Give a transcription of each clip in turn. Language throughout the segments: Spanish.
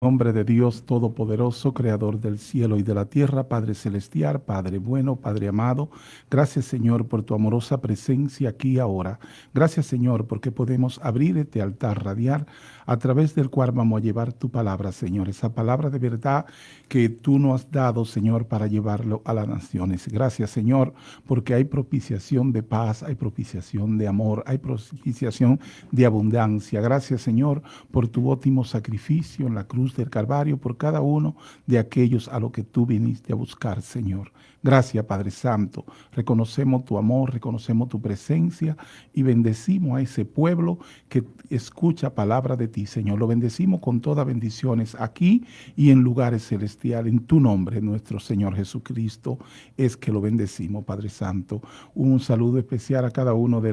Nombre de Dios Todopoderoso, Creador del cielo y de la tierra, Padre celestial, Padre bueno, Padre amado. Gracias, Señor, por tu amorosa presencia aquí y ahora. Gracias, Señor, porque podemos abrir este altar radial a través del cual vamos a llevar tu palabra, Señor. Esa palabra de verdad que tú nos has dado, Señor, para llevarlo a las naciones. Gracias, Señor, porque hay propiciación de paz, hay propiciación de amor, hay propiciación de abundancia. Gracias, Señor, por tu óptimo sacrificio en la cruz del Calvario por cada uno de aquellos a los que tú viniste a buscar, Señor. Gracias, Padre Santo. Reconocemos tu amor, reconocemos tu presencia y bendecimos a ese pueblo que escucha palabra de ti, Señor. Lo bendecimos con todas bendiciones aquí y en lugares celestiales. En tu nombre, nuestro Señor Jesucristo, es que lo bendecimos, Padre Santo. Un saludo especial a cada uno de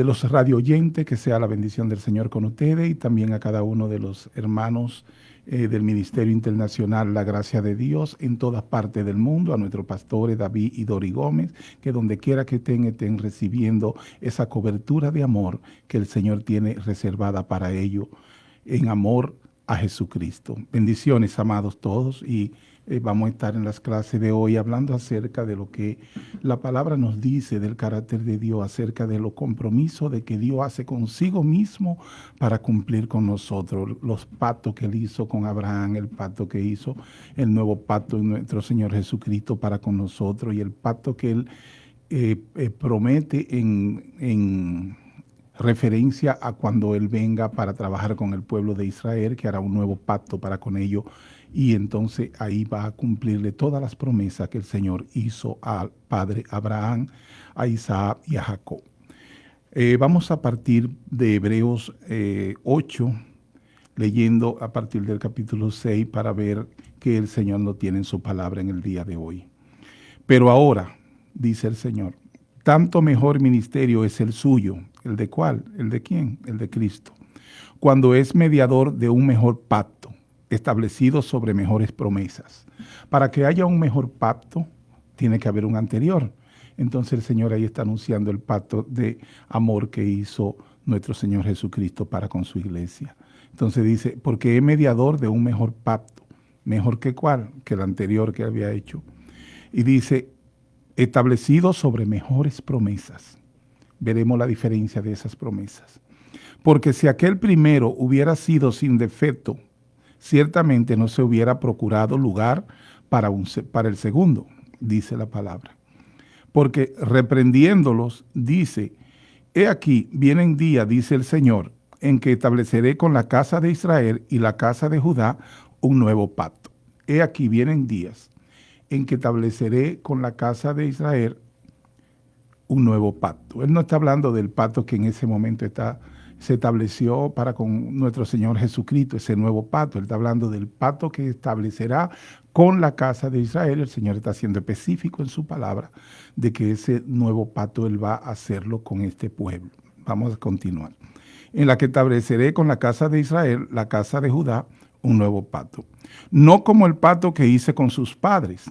los radio oyentes, que sea la bendición del Señor con ustedes, y también a cada uno de los hermanos del Ministerio Internacional La Gracia de Dios en todas partes del mundo, a nuestros pastores David y Dori Gómez, que donde quiera que estén recibiendo esa cobertura de amor que el Señor tiene reservada para ellos, en amor a Jesucristo. Bendiciones, amados todos, y vamos a estar en las clases de hoy hablando acerca de lo que la palabra nos dice del carácter de Dios, acerca de los compromisos de que Dios hace consigo mismo para cumplir con nosotros, los pactos que Él hizo con Abraham, el pacto que hizo, el nuevo pacto en nuestro Señor Jesucristo para con nosotros, y el pacto que Él promete en referencia a cuando Él venga para trabajar con el pueblo de Israel, que hará un nuevo pacto para con ellos, y entonces ahí va a cumplirle todas las promesas que el Señor hizo al padre Abraham, a Isaac y a Jacob. Vamos a partir de Hebreos 8, leyendo a partir del capítulo 6 para ver que el Señor no tiene en su palabra en el día de hoy. Pero ahora, dice el Señor, tanto mejor ministerio es el suyo. ¿El de cuál? ¿El de quién? El de Cristo. Cuando es mediador de un mejor pacto, establecido sobre mejores promesas. Para que haya un mejor pacto, tiene que haber un anterior. Entonces el Señor ahí está anunciando el pacto de amor que hizo nuestro Señor Jesucristo para con su iglesia. Entonces dice, porque es mediador de un mejor pacto. ¿Mejor que cuál? Que el anterior que había hecho. Y dice, establecido sobre mejores promesas. Veremos la diferencia de esas promesas. Porque si aquel primero hubiera sido sin defecto, ciertamente no se hubiera procurado lugar para el segundo, dice la palabra. Porque reprendiéndolos, dice, he aquí, vienen días, dice el Señor, en que estableceré con la casa de Israel y la casa de Judá un nuevo pacto. He aquí, vienen días en que estableceré con la casa de Israel un nuevo pacto. Él no está hablando del pacto que en ese momento se estableció para con nuestro Señor Jesucristo, ese nuevo pacto. Él está hablando del pacto que establecerá con la casa de Israel. El Señor está siendo específico en su palabra de que ese nuevo pacto Él va a hacerlo con este pueblo. Vamos a continuar. En la que estableceré con la casa de Israel, la casa de Judá, un nuevo pacto. No como el pacto que hice con sus padres,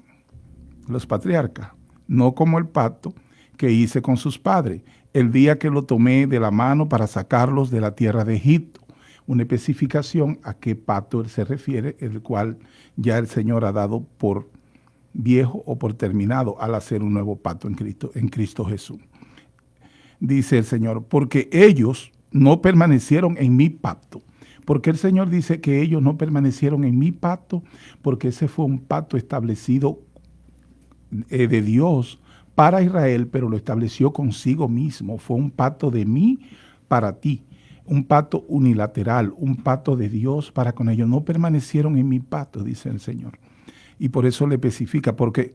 los patriarcas, no como el pacto que hice con sus padres, el día que lo tomé de la mano para sacarlos de la tierra de Egipto. Una especificación a qué pacto se refiere, el cual ya el Señor ha dado por viejo o por terminado al hacer un nuevo pacto en Cristo Jesús. Dice el Señor, porque ellos no permanecieron en mi pacto. Porque el Señor dice que ellos no permanecieron en mi pacto, porque ese fue un pacto establecido de Dios para Israel, pero lo estableció consigo mismo. Fue un pacto de mí para ti, un pacto unilateral, un pacto de Dios para con ellos. No permanecieron en mi pacto, dice el Señor. Y por eso le especifica, porque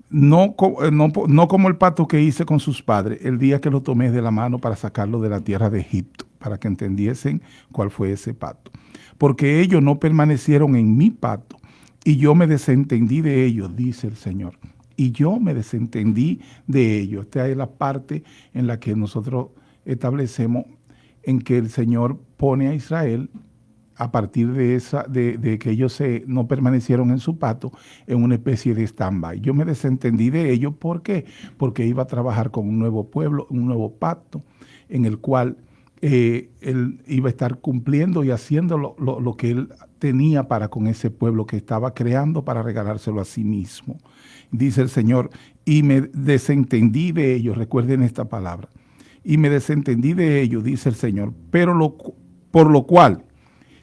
no como el pacto que hice con sus padres, el día que lo tomé de la mano para sacarlo de la tierra de Egipto, para que entendiesen cuál fue ese pacto. Porque ellos no permanecieron en mi pacto, y yo me desentendí de ellos, dice el Señor. Y yo me desentendí de ellos. Esta es la parte en la que nosotros establecemos en que el Señor pone a Israel, a partir de que ellos no permanecieron en su pacto, en una especie de stand-by. Yo me desentendí de ellos. ¿Por qué? Porque iba a trabajar con un nuevo pueblo, un nuevo pacto, en el cual él iba a estar cumpliendo y haciendo lo que él tenía para con ese pueblo que estaba creando para regalárselo a sí mismo. Dice el Señor, y me desentendí de ellos, recuerden esta palabra, y me desentendí de ellos, dice el Señor, por lo cual,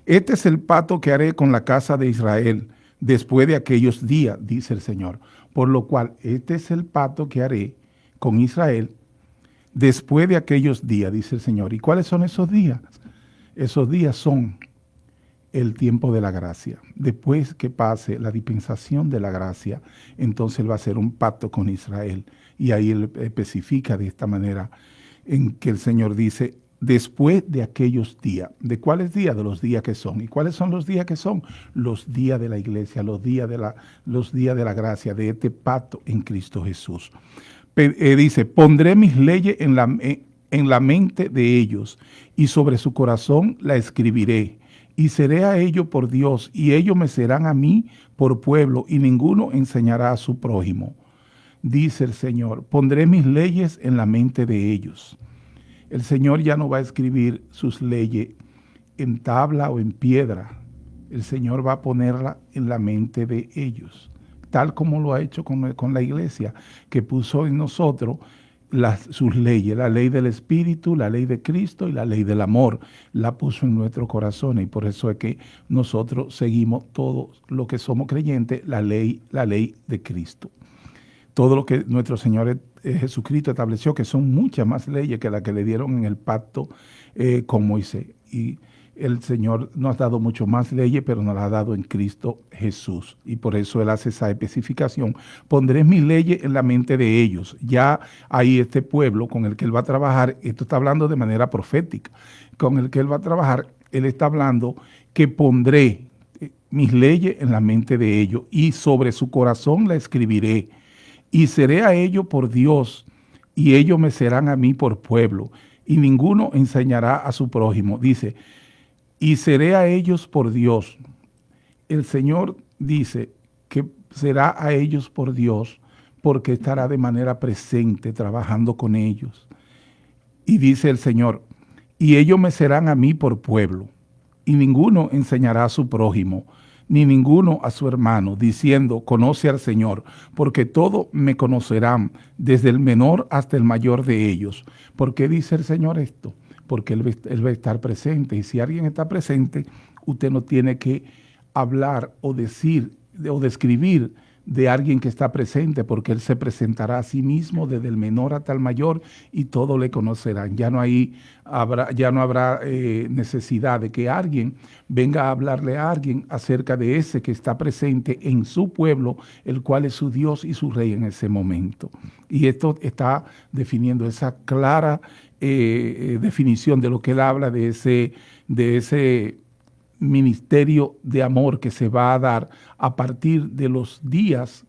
este es el pacto que haré con la casa de Israel después de aquellos días, dice el Señor. Por lo cual, este es el pacto que haré con Israel después de aquellos días, dice el Señor. ¿Y cuáles son esos días? Esos días son el tiempo de la gracia. Después que pase la dispensación de la gracia, entonces él va a hacer un pacto con Israel. Y ahí él especifica de esta manera en que el Señor dice, después de aquellos días. ¿De cuáles días? De los días que son. ¿Y cuáles son los días que son? Los días de la iglesia, los días de la gracia, de este pacto en Cristo Jesús. Dice, pondré mis leyes en la mente de ellos y sobre su corazón la escribiré. Y seré a ellos por Dios, y ellos me serán a mí por pueblo, y ninguno enseñará a su prójimo. Dice el Señor, pondré mis leyes en la mente de ellos. El Señor ya no va a escribir sus leyes en tabla o en piedra. El Señor va a ponerla en la mente de ellos, tal como lo ha hecho con la iglesia, que puso en nosotros sus leyes, la ley del Espíritu, la ley de Cristo y la ley del amor, la puso en nuestros corazones, y por eso es que nosotros seguimos todos los que somos creyentes, la ley de Cristo. Todo lo que nuestro Señor Jesucristo estableció, que son muchas más leyes que las que le dieron en el pacto con Moisés. Y el Señor nos ha dado mucho más leyes, pero nos las ha dado en Cristo Jesús. Y por eso Él hace esa especificación. Pondré mis leyes en la mente de ellos. Ya ahí este pueblo con el que Él va a trabajar, esto está hablando de manera profética, con el que Él va a trabajar, Él está hablando que pondré mis leyes en la mente de ellos y sobre su corazón la escribiré. Y seré a ellos por Dios, y ellos me serán a mí por pueblo, y ninguno enseñará a su prójimo. Dice, y seré a ellos por Dios. El Señor dice que será a ellos por Dios, porque estará de manera presente trabajando con ellos. Y dice el Señor, y ellos me serán a mí por pueblo, y ninguno enseñará a su prójimo, ni ninguno a su hermano, diciendo, conoce al Señor, porque todos me conocerán, desde el menor hasta el mayor de ellos. ¿Por qué dice el Señor esto? Porque Él va a estar presente, y si alguien está presente, usted no tiene que hablar o decir o describir de alguien que está presente, porque Él se presentará a sí mismo desde el menor hasta el mayor, y todos le conocerán. Ya no habrá necesidad de que alguien venga a hablarle a alguien acerca de ese que está presente en su pueblo, el cual es su Dios y su Rey en ese momento. Y esto está definiendo esa clara definición de lo que Él habla de ese ministerio de amor que se va a dar a partir de los días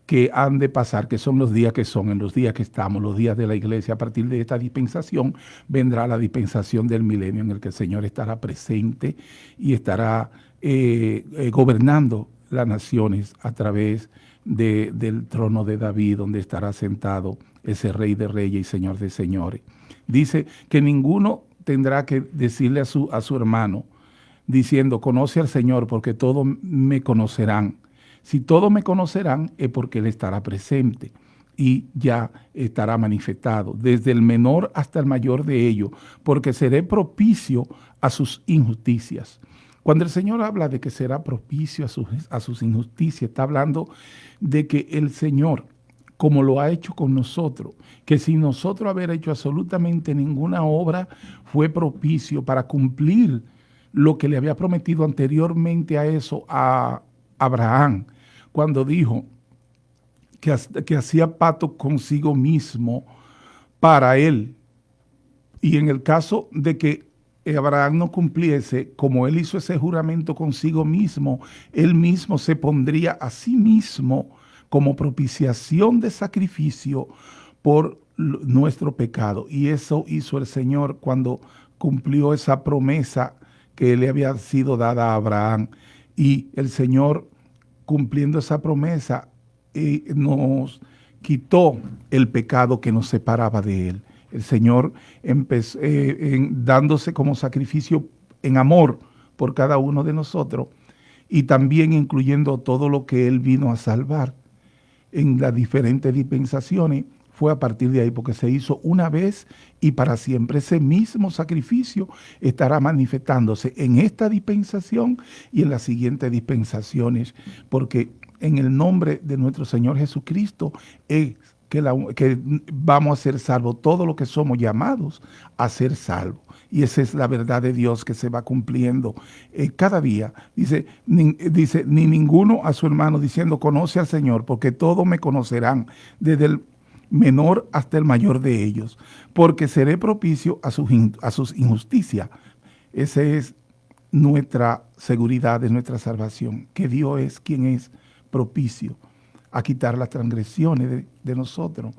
que han de pasar, que son los días que son, en los días que estamos, los días de la iglesia. A partir de esta dispensación vendrá la dispensación del milenio, en el que el Señor estará presente y estará gobernando las naciones a través del trono de David, donde estará sentado ese Rey de Reyes y Señor de Señores. Dice que ninguno tendrá que decirle a su hermano, diciendo, conoce al Señor, porque todos me conocerán. Si todos me conocerán, es porque Él estará presente y ya estará manifestado, desde el menor hasta el mayor de ellos, porque seré propicio a sus injusticias. Cuando el Señor habla de que será propicio a sus injusticias, está hablando de que el Señor, como lo ha hecho con nosotros, que sin nosotros haber hecho absolutamente ninguna obra, fue propicio para cumplir lo que le había prometido anteriormente a eso a Abraham, cuando dijo que hacía pacto consigo mismo para él. Y en el caso de que Abraham no cumpliese, como él hizo ese juramento consigo mismo, él mismo se pondría a sí mismo como propiciación de sacrificio por nuestro pecado. Y eso hizo el Señor cuando cumplió esa promesa que le había sido dada a Abraham. Y el Señor, cumpliendo esa promesa, nos quitó el pecado que nos separaba de Él. El Señor empezó dándose como sacrificio en amor por cada uno de nosotros y también incluyendo todo lo que Él vino a salvar en las diferentes dispensaciones. Fue a partir de ahí, porque se hizo una vez y para siempre. Ese mismo sacrificio estará manifestándose en esta dispensación y en las siguientes dispensaciones, porque en el nombre de nuestro Señor Jesucristo es que vamos a ser salvos, todo lo que somos llamados a ser salvos. Y esa es la verdad de Dios que se va cumpliendo cada día. Dice, ni ninguno a su hermano diciendo, conoce al Señor, porque todos me conocerán, desde el menor hasta el mayor de ellos, porque seré propicio a sus injusticias. Esa es nuestra seguridad, es nuestra salvación, que Dios es quien es propicio a quitar las transgresiones de nosotros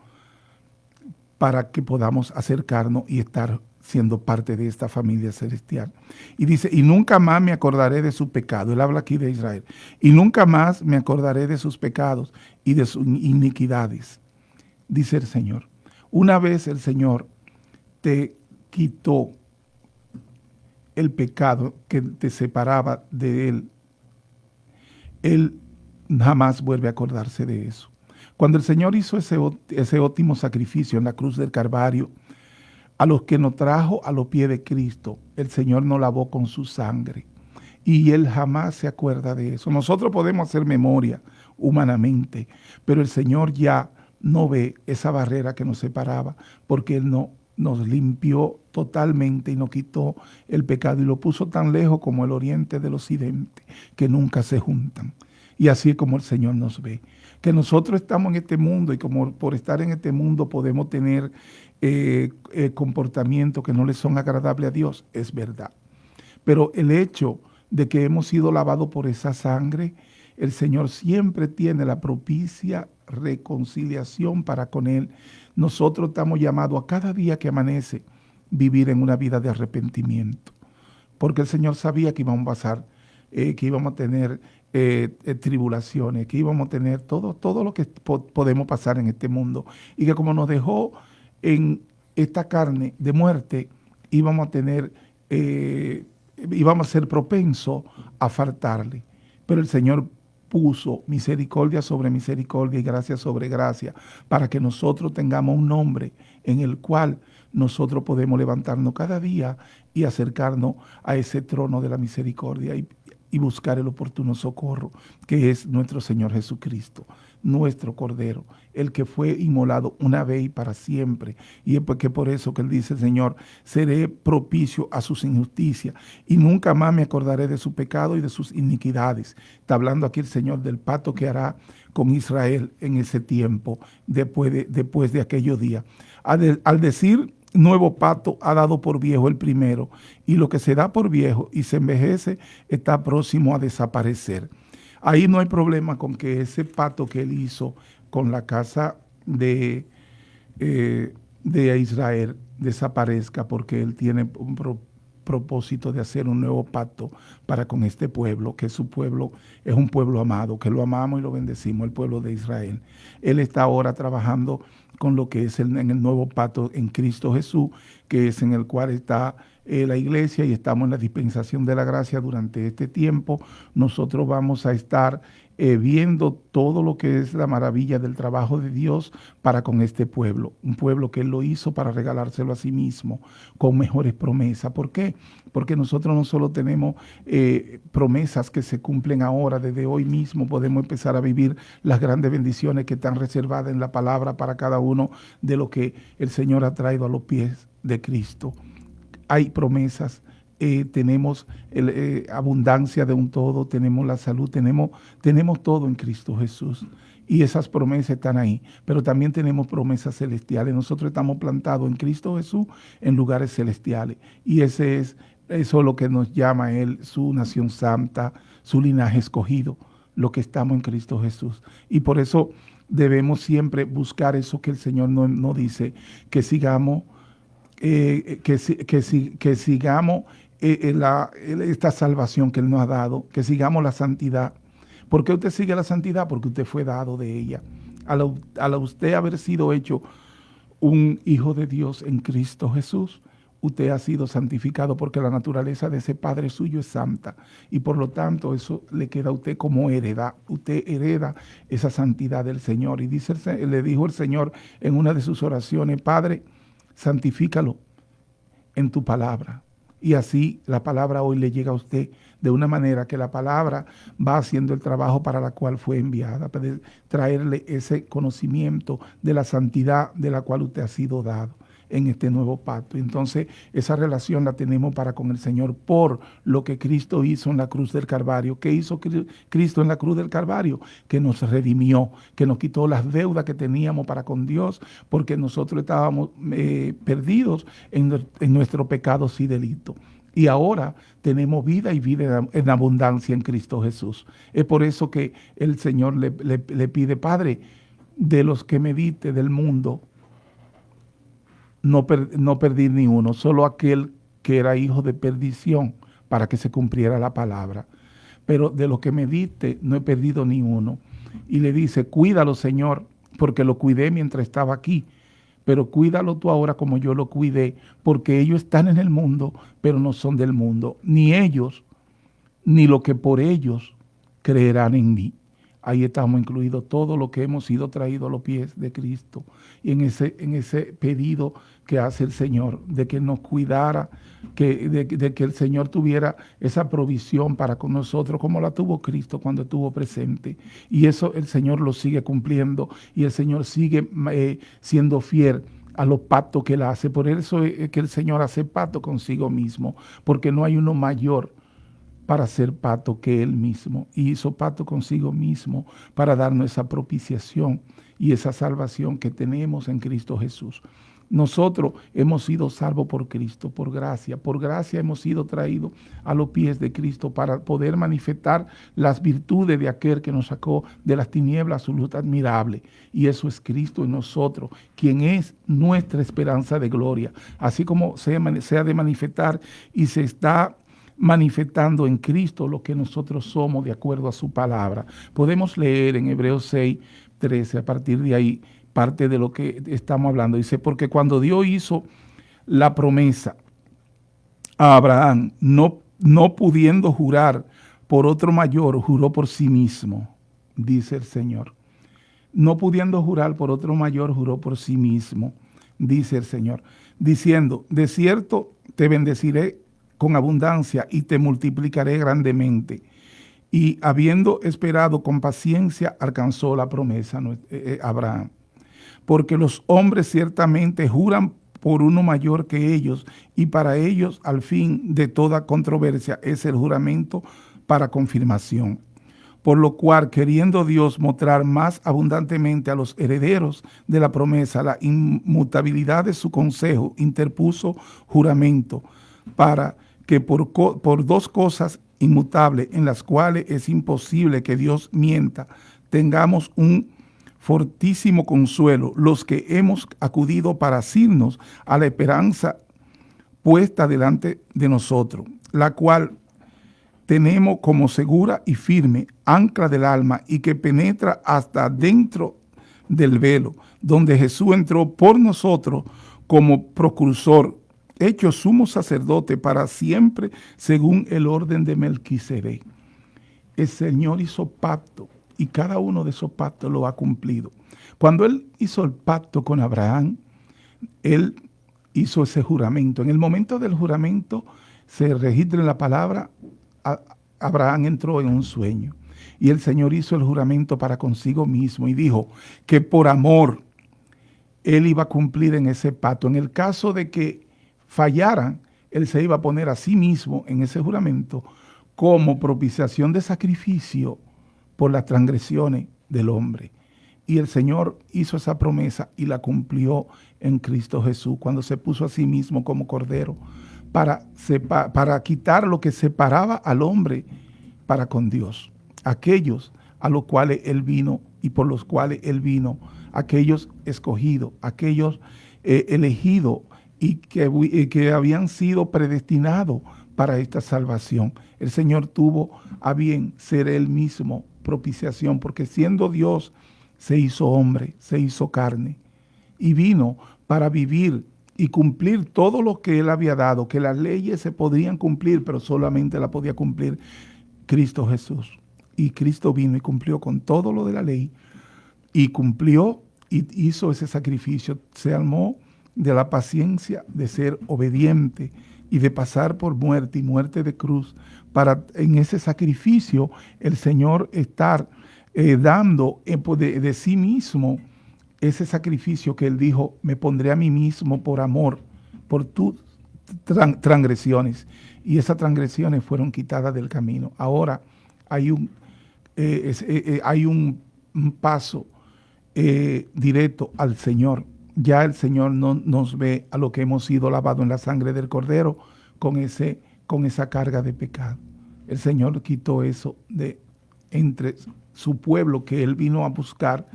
para que podamos acercarnos y estar siendo parte de esta familia celestial. Y dice, y nunca más me acordaré de su pecado. Él habla aquí de Israel. Y nunca más me acordaré de sus pecados y de sus iniquidades, dice el Señor. Una vez el Señor te quitó el pecado que te separaba de Él, Él jamás vuelve a acordarse de eso. Cuando el Señor hizo ese óptimo sacrificio en la cruz del Calvario, a los que nos trajo a los pies de Cristo, el Señor nos lavó con su sangre. Y Él jamás se acuerda de eso. Nosotros podemos hacer memoria humanamente, pero el Señor ya no ve esa barrera que nos separaba, porque Él nos limpió totalmente y nos quitó el pecado y lo puso tan lejos como el oriente del occidente, que nunca se juntan. Y así es como el Señor nos ve. Que nosotros estamos en este mundo y como por estar en este mundo podemos tener comportamientos que no le son agradables a Dios, es verdad. Pero el hecho de que hemos sido lavados por esa sangre, el Señor siempre tiene la propicia reconciliación para con Él. Nosotros estamos llamados a cada día que amanece vivir en una vida de arrepentimiento. Porque el Señor sabía que íbamos a pasar, que íbamos a tener tribulaciones, que íbamos a tener todo lo que podemos pasar en este mundo. Y que como nos dejó en esta carne de muerte, íbamos a ser propensos a faltarle. Pero el Señor puso misericordia sobre misericordia y gracia sobre gracia para que nosotros tengamos un nombre en el cual nosotros podemos levantarnos cada día y acercarnos a ese trono de la misericordia y buscar el oportuno socorro, que es nuestro Señor Jesucristo, nuestro Cordero, el que fue inmolado una vez y para siempre. Y es porque por eso que Él dice, Señor, seré propicio a sus injusticias y nunca más me acordaré de su pecado y de sus iniquidades. Está hablando aquí el Señor del pacto que hará con Israel en ese tiempo, después de aquellos días. Al decir nuevo pacto, ha dado por viejo el primero, y lo que se da por viejo y se envejece está próximo a desaparecer. Ahí no hay problema con que ese pacto que Él hizo con la casa de Israel desaparezca, porque Él tiene un propósito de hacer un nuevo pacto para con este pueblo, que su pueblo es un pueblo amado, que lo amamos y lo bendecimos, el pueblo de Israel. Él está ahora trabajando con lo que es en el nuevo pacto en Cristo Jesús, que es en el cual está la iglesia, y estamos en la dispensación de la gracia. Durante este tiempo nosotros vamos a estar viendo todo lo que es la maravilla del trabajo de Dios para con este pueblo, un pueblo que Él lo hizo para regalárselo a sí mismo con mejores promesas. ¿Por qué? Porque nosotros no solo tenemos promesas que se cumplen ahora, desde hoy mismo podemos empezar a vivir las grandes bendiciones que están reservadas en la palabra para cada uno de lo que el Señor ha traído a los pies de Cristo. Hay promesas, tenemos abundancia de un todo, tenemos la salud, tenemos todo en Cristo Jesús. Y esas promesas están ahí, pero también tenemos promesas celestiales. Nosotros estamos plantados en Cristo Jesús en lugares celestiales. Y eso es lo que nos llama Él, su nación santa, su linaje escogido, lo que estamos en Cristo Jesús. Y por eso debemos siempre buscar eso que el Señor nos dice, que sigamos que sigamos esta salvación que Él nos ha dado, que sigamos la santidad. ¿Por qué usted sigue la santidad? Porque usted fue dado de ella. Al usted haber sido hecho un hijo de Dios en Cristo Jesús. Usted ha sido santificado porque la naturaleza de ese Padre suyo es santa y por lo tanto eso le queda a usted como heredad. Usted hereda esa santidad del Señor y le dijo el Señor en una de sus oraciones: Padre, santifícalo en tu palabra. Y así la palabra hoy le llega a usted de una manera que la palabra va haciendo el trabajo para la cual fue enviada, para traerle ese conocimiento de la santidad de la cual usted ha sido dado en este nuevo pacto. Entonces, esa relación la tenemos para con el Señor por lo que Cristo hizo en la cruz del Calvario. ¿Qué hizo Cristo en la cruz del Calvario? Que nos redimió, que nos quitó las deudas que teníamos para con Dios, porque nosotros estábamos perdidos en nuestro pecado y delito. Y ahora tenemos vida y vida en abundancia en Cristo Jesús. Es por eso que el Señor le pide: Padre, de los que me diste del mundo, no perdí ni uno, solo aquel que era hijo de perdición, para que se cumpliera la palabra. Pero de lo que me diste, no he perdido ni uno. Y le dice: cuídalo, Señor, porque lo cuidé mientras estaba aquí. Pero cuídalo tú ahora como yo lo cuidé, porque ellos están en el mundo, pero no son del mundo. Ni ellos, ni lo que por ellos creerán en mí. Ahí estamos incluidos todos los que hemos sido traídos a los pies de Cristo. Y en ese pedido que hace el Señor, de que nos cuidara, de que el Señor tuviera esa provisión para con nosotros, como la tuvo Cristo cuando estuvo presente. Y eso el Señor lo sigue cumpliendo, y el Señor sigue siendo fiel a los pactos que Él hace. Por eso es que el Señor hace pacto consigo mismo, porque no hay uno mayor para hacer pacto que Él mismo, y hizo pacto consigo mismo para darnos esa propiciación y esa salvación que tenemos en Cristo Jesús. Nosotros hemos sido salvos por Cristo, por gracia hemos sido traídos a los pies de Cristo para poder manifestar las virtudes de aquel que nos sacó de las tinieblas a su luz admirable, y eso es Cristo en nosotros, quien es nuestra esperanza de gloria, así como se ha de manifestar y se está manifestando en Cristo lo que nosotros somos de acuerdo a su palabra. Podemos leer en Hebreos 6:13, a partir de ahí, parte de lo que estamos hablando. Dice: porque cuando Dios hizo la promesa a Abraham, no pudiendo jurar por otro mayor, juró por sí mismo, dice el Señor. No pudiendo jurar por otro mayor, juró por sí mismo, dice el Señor, diciendo: de cierto te bendeciré con abundancia y te multiplicaré grandemente. Y habiendo esperado con paciencia, alcanzó la promesa Abraham. Porque los hombres ciertamente juran por uno mayor que ellos, y para ellos al fin de toda controversia es el juramento para confirmación. Por lo cual, queriendo Dios mostrar más abundantemente a los herederos de la promesa la inmutabilidad de su consejo, interpuso juramento, para que por dos cosas inmutables, en las cuales es imposible que Dios mienta, tengamos un fortísimo consuelo los que hemos acudido para asirnos a la esperanza puesta delante de nosotros, la cual tenemos como segura y firme ancla del alma, y que penetra hasta dentro del velo, donde Jesús entró por nosotros como precursor, hecho sumo sacerdote para siempre, según el orden de Melquisedec. El Señor hizo pacto, y cada uno de esos pactos lo ha cumplido. Cuando Él hizo el pacto con Abraham, Él hizo ese juramento. En el momento del juramento se registra en la palabra: Abraham entró en un sueño. Y el Señor hizo el juramento para consigo mismo y dijo que por amor Él iba a cumplir en ese pacto. En el caso de que fallaran, Él se iba a poner a sí mismo en ese juramento como propiciación de sacrificio por las transgresiones del hombre. Y el Señor hizo esa promesa y la cumplió en Cristo Jesús, cuando se puso a sí mismo como cordero para quitar lo que separaba al hombre para con Dios. Aquellos a los cuales Él vino y por los cuales Él vino, aquellos escogidos, aquellos elegidos y que habían sido predestinados para esta salvación. El Señor tuvo a bien ser Él mismo propiciación, porque siendo Dios se hizo hombre, se hizo carne y vino para vivir y cumplir todo lo que Él había dado, que las leyes se podrían cumplir, pero solamente la podía cumplir Cristo Jesús. Y Cristo vino y cumplió con todo lo de la ley, y cumplió y hizo ese sacrificio. Se armó de la paciencia de ser obediente y de pasar por muerte y muerte de cruz, para en ese sacrificio el Señor estar dando de sí mismo ese sacrificio que Él dijo: me pondré a mí mismo por amor, por tus transgresiones. Y esas transgresiones fueron quitadas del camino. Ahora hay un paso directo al Señor. Ya el Señor no nos ve a lo que hemos sido lavados en la sangre del Cordero con esa carga de pecado. El Señor quitó eso de entre su pueblo que Él vino a buscar,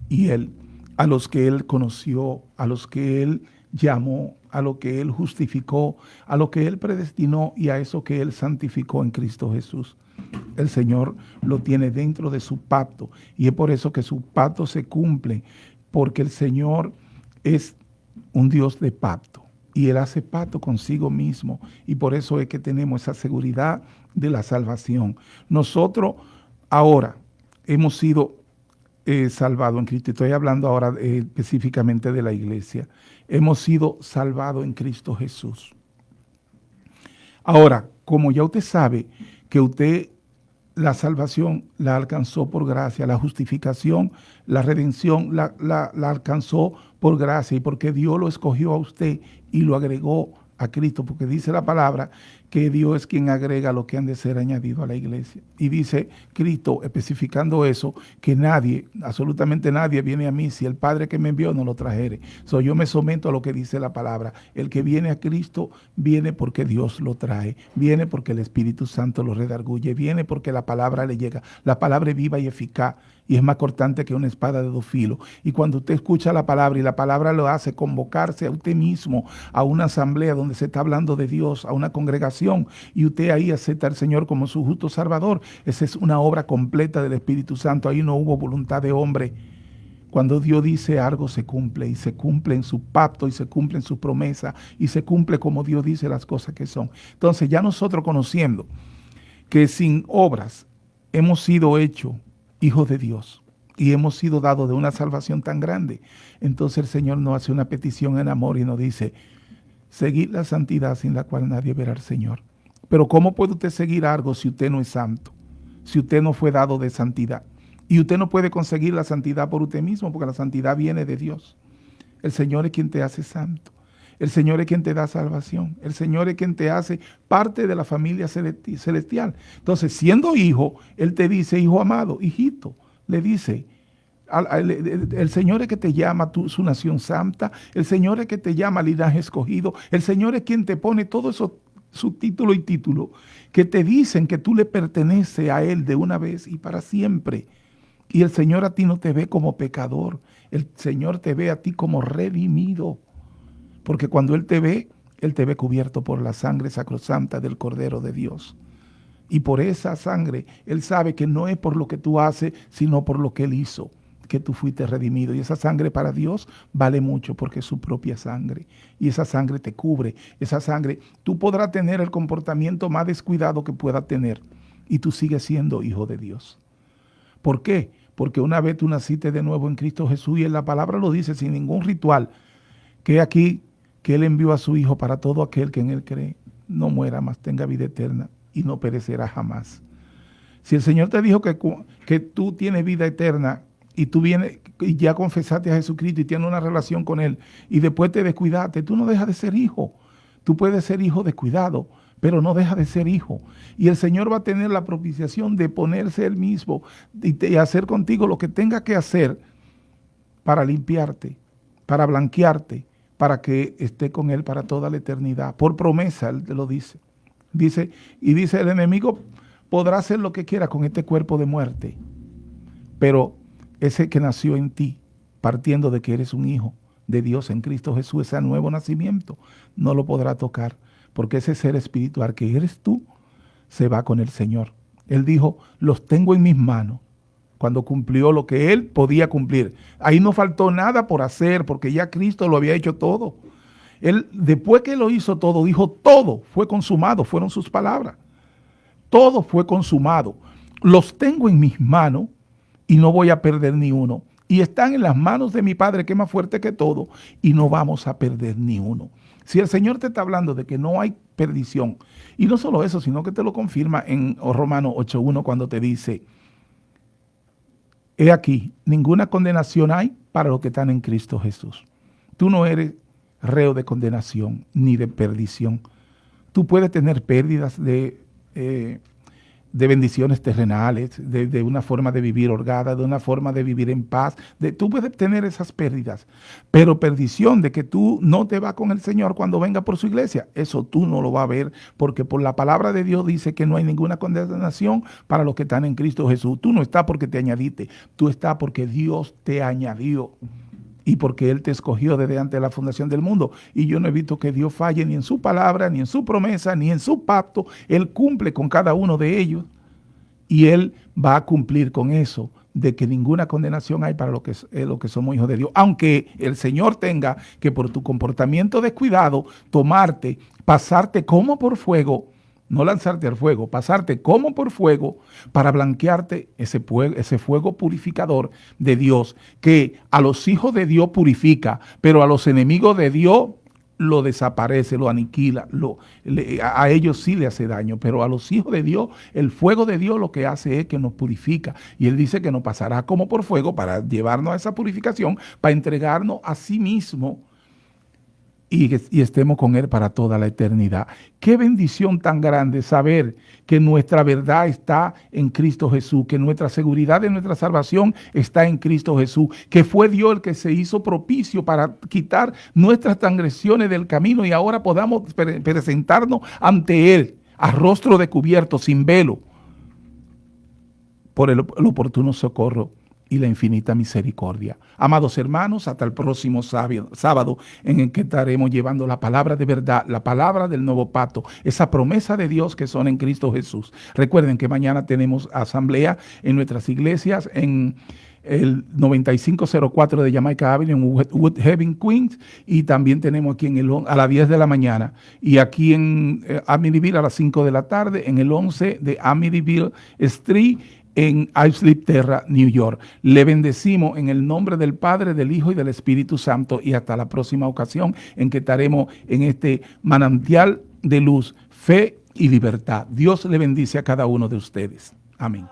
y a los que Él conoció, a los que Él llamó, a lo que Él justificó, a lo que Él predestinó y a eso que Él santificó en Cristo Jesús. El Señor lo tiene dentro de su pacto, y es por eso que su pacto se cumple, porque el Señor es un Dios de pacto y Él hace pacto consigo mismo, y por eso es que tenemos esa seguridad de la salvación. Nosotros ahora hemos sido salvados en Cristo. Estoy hablando ahora específicamente de la iglesia. Hemos sido salvados en Cristo Jesús. Ahora, como ya usted sabe que usted la salvación la alcanzó por gracia, la justificación, la redención la alcanzó por gracia, y porque Dios lo escogió a usted y lo agregó a Cristo, porque dice la palabra que Dios es quien agrega lo que han de ser añadido a la iglesia. Y dice Cristo, especificando eso, que nadie, absolutamente nadie viene a mí si el Padre que me envió no lo trajere. Yo me someto a lo que dice la palabra. El que viene a Cristo viene porque Dios lo trae, viene porque el Espíritu Santo lo redarguye, viene porque la palabra le llega. La palabra es viva y eficaz, y es más cortante que una espada de dos filos. Y cuando usted escucha la palabra, y la palabra lo hace convocarse a usted mismo a una asamblea donde se está hablando de Dios, a una congregación, y usted ahí acepta al Señor como su justo Salvador, esa es una obra completa del Espíritu Santo. Ahí no hubo voluntad de hombre. Cuando Dios dice algo, se cumple, y se cumple en su pacto, y se cumple en su promesa, y se cumple como Dios dice las cosas que son. Entonces, ya nosotros, conociendo que sin obras hemos sido hechos hijos de Dios y hemos sido dados de una salvación tan grande, entonces el Señor nos hace una petición en amor y nos dice: seguid la santidad, sin la cual nadie verá al Señor. Pero ¿cómo puede usted seguir algo si usted no es santo? Si usted no fue dado de santidad. Y usted no puede conseguir la santidad por usted mismo, porque la santidad viene de Dios. El Señor es quien te hace santo. El Señor es quien te da salvación. El Señor es quien te hace parte de la familia celestial. Entonces, siendo hijo, Él te dice: hijo amado, hijito, le dice. El Señor es que te llama su nación santa. El Señor es que te llama linaje escogido. El Señor es quien te pone todos esos subtítulos y títulos que te dicen que tú le perteneces a Él de una vez y para siempre. Y el Señor a ti no te ve como pecador. El Señor te ve a ti como redimido. Porque cuando Él te ve cubierto por la sangre sacrosanta del Cordero de Dios. Y por esa sangre, Él sabe que no es por lo que tú haces, sino por lo que Él hizo, que tú fuiste redimido. Y esa sangre para Dios vale mucho, porque es su propia sangre. Y esa sangre te cubre. Esa sangre, tú podrás tener el comportamiento más descuidado que puedas tener, y tú sigues siendo hijo de Dios. ¿Por qué? Porque una vez tú naciste de nuevo en Cristo Jesús, y en la palabra lo dice sin ningún ritual, que aquí que Él envió a su Hijo para todo aquel que en Él cree, no muera, mas tenga vida eterna y no perecerá jamás. Si el Señor te dijo que tú tienes vida eterna, y tú vienes y ya confesaste a Jesucristo y tienes una relación con Él, y después te descuidaste, tú no dejas de ser hijo. Tú puedes ser hijo descuidado, pero no deja de ser hijo. Y el Señor va a tener la propiciación de ponerse Él mismo y hacer contigo lo que tenga que hacer para limpiarte, para blanquearte, para que esté con Él para toda la eternidad. Por promesa, Él te lo dice. Dice, el enemigo podrá hacer lo que quiera con este cuerpo de muerte, pero ese que nació en ti, partiendo de que eres un hijo de Dios en Cristo Jesús, ese nuevo nacimiento, no lo podrá tocar, porque ese ser espiritual que eres tú se va con el Señor. Él dijo: los tengo en mis manos, cuando cumplió lo que él podía cumplir. Ahí no faltó nada por hacer, porque ya Cristo lo había hecho todo. Él, después que lo hizo todo, dijo, todo fue consumado, fueron sus palabras. Todo fue consumado. Los tengo en mis manos y no voy a perder ni uno. Y están en las manos de mi Padre, que es más fuerte que todo, y no vamos a perder ni uno. Si el Señor te está hablando de que no hay perdición, y no solo eso, sino que te lo confirma en Romanos 8:1 cuando te dice, he aquí, ninguna condenación hay para los que están en Cristo Jesús. Tú no eres reo de condenación ni de perdición. Tú puedes tener pérdidas de bendiciones terrenales, de una forma de vivir holgada, de una forma de vivir en paz. Tú puedes tener esas pérdidas, pero perdición de que tú no te vas con el Señor cuando venga por su iglesia, eso tú no lo vas a ver, porque por la palabra de Dios dice que no hay ninguna condenación para los que están en Cristo Jesús. Tú no estás porque te añadiste, tú estás porque Dios te añadió. Y porque Él te escogió desde antes de la fundación del mundo. Y yo no he visto que Dios falle ni en su palabra, ni en su promesa, ni en su pacto. Él cumple con cada uno de ellos. Y Él va a cumplir con eso, de que ninguna condenación hay para los que somos hijos de Dios. Aunque el Señor tenga que por tu comportamiento descuidado, tomarte, pasarte como por fuego, no lanzarte al fuego, pasarte como por fuego para blanquearte ese fuego purificador de Dios, que a los hijos de Dios purifica, pero a los enemigos de Dios lo desaparece, lo aniquila, a ellos sí le hace daño, pero a los hijos de Dios, el fuego de Dios lo que hace es que nos purifica. Y Él dice que nos pasará como por fuego para llevarnos a esa purificación, para entregarnos a sí mismo y estemos con Él para toda la eternidad. Qué bendición tan grande saber que nuestra verdad está en Cristo Jesús, que nuestra seguridad de nuestra salvación está en Cristo Jesús, que fue Dios el que se hizo propicio para quitar nuestras transgresiones del camino y ahora podamos presentarnos ante Él a rostro descubierto, sin velo, por el oportuno socorro y la infinita misericordia. Amados hermanos, hasta el próximo sábado en el que estaremos llevando la palabra de verdad, la palabra del nuevo pacto, esa promesa de Dios que son en Cristo Jesús. Recuerden que mañana tenemos asamblea en nuestras iglesias en el 9504 de Jamaica Avenue en Woodhaven, Queens, y también tenemos aquí a las 10 de la mañana y aquí en Amityville a las 5 de la tarde en el 11 de Amityville Street en Islip Terra, New York. Le bendecimos en el nombre del Padre, del Hijo y del Espíritu Santo, y hasta la próxima ocasión en que estaremos en este manantial de luz, fe y libertad. Dios le bendice a cada uno de ustedes. Amén.